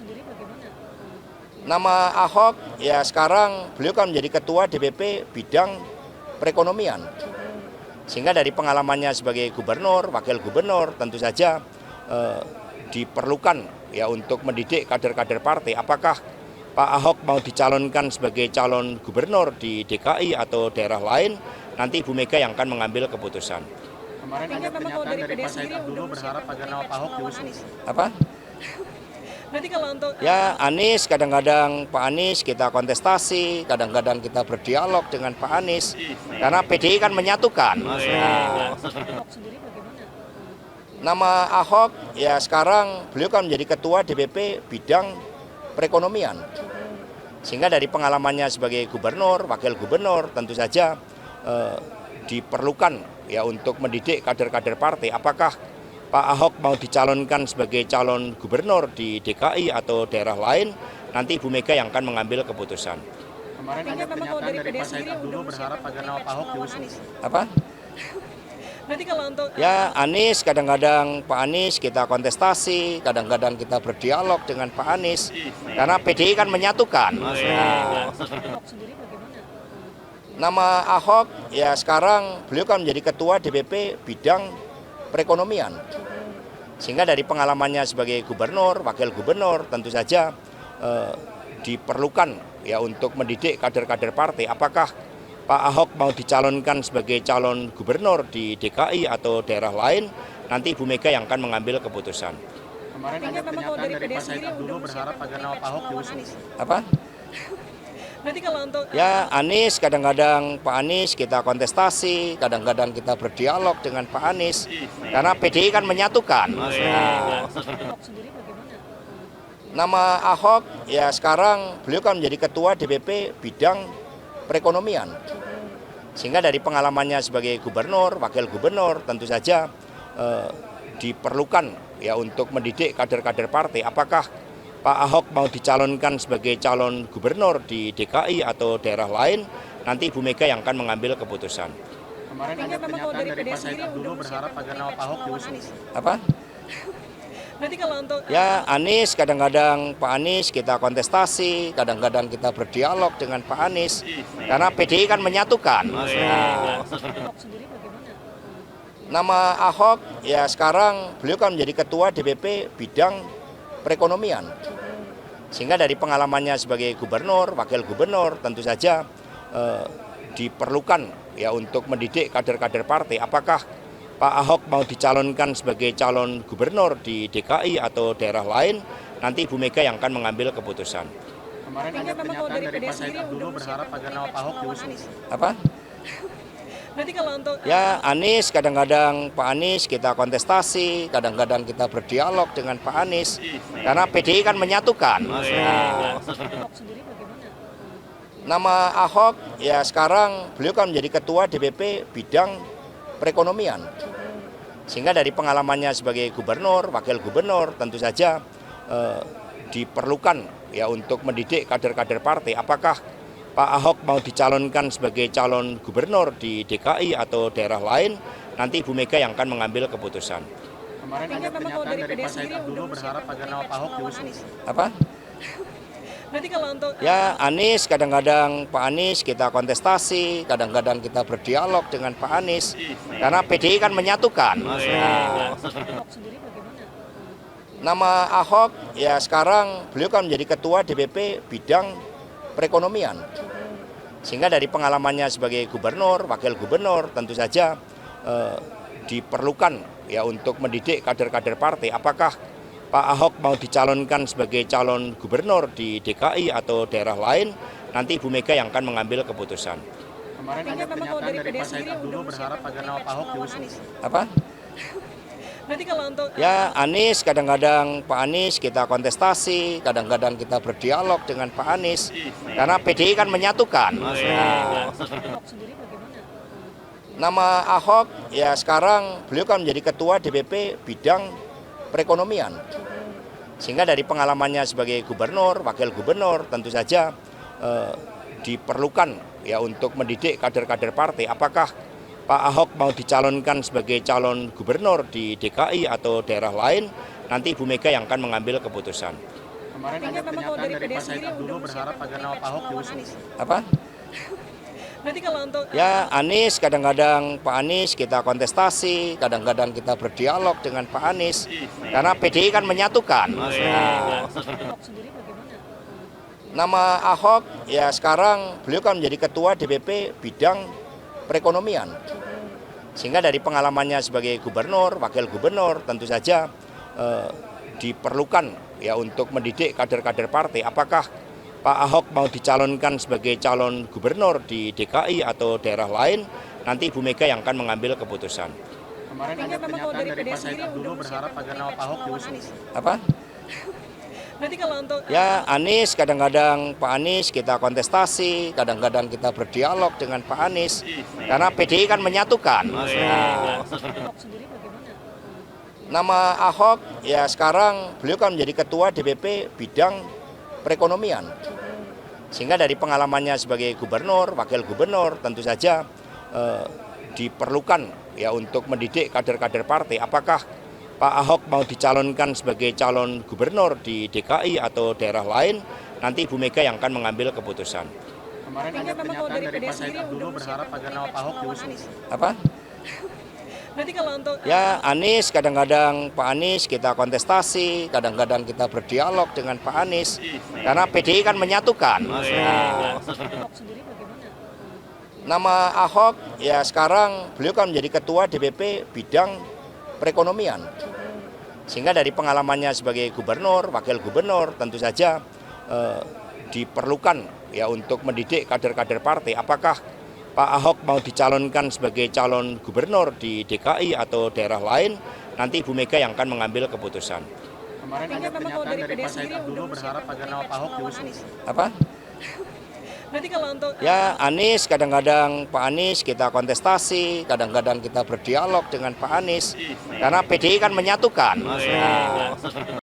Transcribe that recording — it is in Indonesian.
sendiri bagaimana? Nama Ahok ya sekarang beliau kan menjadi ketua DPP bidang perekonomian. Sehingga dari pengalamannya sebagai gubernur, wakil gubernur tentu saja diperlukan ya untuk mendidik kader-kader partai. Apakah Pak Ahok mau dicalonkan sebagai calon gubernur di DKI atau daerah lain, nanti Ibu Mega yang akan mengambil keputusan. Kemarin ada pernyataan dari Pak Said Abdullah berharap agar nama Pak Ahok diusung. Apa? Berarti kalau untuk Ya Anies, kadang-kadang Pak Anies kita kontestasi, kadang-kadang kita berdialog dengan Pak Anies, karena PDI kan menyatukan. Nah, Ahok sendiri bagaimana? nama Ahok ya sekarang beliau kan menjadi ketua DPP bidang perekonomian. Sehingga dari pengalamannya sebagai gubernur, wakil gubernur tentu saja diperlukan ya untuk mendidik kader-kader partai. Apakah Pak Ahok mau dicalonkan sebagai calon gubernur di DKI atau daerah lain, nanti Ibu Mega yang akan mengambil keputusan. Kemarin ada pernyataan dari Pak Said Abdullah berharap agar nama Pak Ahok diusung. Apa? Berarti kalau untuk Ya Anies, kadang-kadang Pak Anies kita kontestasi, kadang-kadang kita berdialog dengan Pak Anies, karena PDI kan menyatukan. Nah, Ahok sendiri bagaimana? nama Ahok ya sekarang beliau kan menjadi ketua DPP bidang perekonomian. Sehingga dari pengalamannya sebagai gubernur, wakil gubernur tentu saja diperlukan ya untuk mendidik kader-kader partai. Apakah Pak Ahok mau dicalonkan sebagai calon gubernur di DKI atau daerah lain, nanti Ibu Mega yang akan mengambil keputusan. Kemarin ada pernyataan dari Pak Said Abdullah berharap agar nama Pak Ahok diusung. Apa? Berarti kalau untuk Ya Anies, kadang-kadang Pak Anies kita kontestasi, kadang-kadang kita berdialog dengan Pak Anies, karena PDI kan menyatukan. Nah, Ahok sendiri bagaimana? nama Ahok ya sekarang beliau kan menjadi ketua DPP bidang perekonomian. Sehingga dari pengalamannya sebagai gubernur, wakil gubernur tentu saja diperlukan ya untuk mendidik kader-kader partai. Apakah Pak Ahok mau dicalonkan sebagai calon gubernur di DKI atau daerah lain, nanti Ibu Mega yang akan mengambil keputusan. Kemarin ada pernyataan dari Pak Said Abdullah berharap agar nama Pak Ahok diusung. Apa? Berarti kalau untuk Ya Anies, kadang-kadang Pak Anies kita kontestasi, kadang-kadang kita berdialog dengan Pak Anies, karena PDI kan menyatukan. Nah, Ahok sendiri bagaimana? nama Ahok ya sekarang beliau kan menjadi ketua DPP bidang perekonomian. Sehingga dari pengalamannya sebagai gubernur, wakil gubernur tentu saja diperlukan ya untuk mendidik kader-kader partai. Apakah Pak Ahok mau dicalonkan sebagai calon gubernur di DKI atau daerah lain, nanti Ibu Mega yang akan mengambil keputusan. Kemarin ada pernyataan dari Pak Said Abdullah berharap agar nama Pak Ahok diusung. Apa? Berarti kalau untuk Ya Anies, kadang-kadang Pak Anies kita kontestasi, kadang-kadang kita berdialog dengan Pak Anies, karena PDI kan menyatukan. Nah, Ahok sendiri bagaimana? nama Ahok ya sekarang beliau kan menjadi ketua DPP bidang perekonomian. Sehingga dari pengalamannya sebagai gubernur, wakil gubernur tentu saja diperlukan ya untuk mendidik kader-kader partai. Apakah Pak Ahok mau dicalonkan sebagai calon gubernur di DKI atau daerah lain, nanti Ibu Mega yang akan mengambil keputusan. Kemarin ada pernyataan dari Pak Said Abdullah berharap agar nama Pak Ahok diusung. Apa? Berarti kalau untuk Ya Anies, kadang-kadang Pak Anies kita kontestasi, kadang-kadang kita berdialog dengan Pak Anies, karena PDI kan menyatukan. Nah, Ahok sendiri bagaimana? nama Ahok ya sekarang beliau kan menjadi ketua DPP bidang perekonomian. Sehingga dari pengalamannya sebagai gubernur, wakil gubernur tentu saja diperlukan ya untuk mendidik kader-kader partai. Apakah Pak Ahok mau dicalonkan sebagai calon gubernur di DKI atau daerah lain, nanti Ibu Mega yang akan mengambil keputusan. Kemarin ada pernyataan dari Pak Said Abdullah berharap agar nama Pak Ahok diusung. Apa? Berarti kalau untuk Ya Anies, kadang-kadang Pak Anies kita kontestasi, kadang-kadang kita berdialog dengan Pak Anies, karena PDI kan menyatukan. Nah, Ahok sendiri bagaimana? nama Ahok ya sekarang beliau kan menjadi ketua DPP bidang perekonomian. Sehingga dari pengalamannya sebagai gubernur, wakil gubernur tentu saja diperlukan ya untuk mendidik kader-kader partai. Apakah Pak Ahok mau dicalonkan sebagai calon gubernur di DKI atau daerah lain, nanti Ibu Mega yang akan mengambil keputusan. Kemarin ada pernyataan dari Pak Said dulu berharap agar nama Pak Ahok diusung. Apa? Nanti kalau untuk Ya Anies, kadang-kadang Pak Anies kita kontestasi, kadang-kadang kita berdialog dengan Pak Anies, karena PDI kan menyatukan. Nah, Ahok sendiri bagaimana? nama Ahok ya sekarang beliau kan menjadi ketua DPP bidang perekonomian. Sehingga dari pengalamannya sebagai gubernur, wakil gubernur tentu saja diperlukan ya untuk mendidik kader-kader partai. Apakah Pak Ahok mau dicalonkan sebagai calon gubernur di DKI atau daerah lain, nanti Ibu Mega yang akan mengambil keputusan. Kemarin ada pernyataan dari Pak Said dulu berharap agar nama Pak Ahok diusung. Apa? Nanti kalau untuk Ya Anies, kadang-kadang Pak Anies kita kontestasi, kadang-kadang kita berdialog dengan Pak Anies, karena PDI kan menyatukan. Nah, Ahok sendiri bagaimana? nama Ahok ya sekarang beliau kan menjadi ketua DPP bidang perekonomian. Sehingga dari pengalamannya sebagai gubernur, wakil gubernur tentu saja diperlukan ya untuk mendidik kader-kader partai. Apakah Pak Ahok mau dicalonkan sebagai calon gubernur di DKI atau daerah lain, nanti Ibu Mega yang akan mengambil keputusan. Kemarin ada pernyataan dari Pak Said dulu berharap agar nama Pak Ahok diusung. Apa? Nanti kalau untuk Ya Anies, kadang-kadang Pak Anies kita kontestasi, kadang-kadang kita berdialog dengan Pak Anies, karena PDI kan menyatukan. Nah, Ahok sendiri bagaimana? nama Ahok ya sekarang beliau kan menjadi ketua DPP bidang perekonomian. Sehingga dari pengalamannya sebagai gubernur, wakil gubernur tentu saja diperlukan ya untuk mendidik kader-kader partai. Apakah Pak Ahok mau dicalonkan sebagai calon gubernur di DKI atau daerah lain, nanti Ibu Mega yang akan mengambil keputusan. Kemarin ada pernyataan dari Pak Said dulu berharap agar nama Pak Ahok diusung. Apa? Nanti kalau untuk Ya Anies, kadang-kadang Pak Anies kita kontestasi, kadang-kadang kita berdialog dengan Pak Anies, karena PDI kan menyatukan. Nah,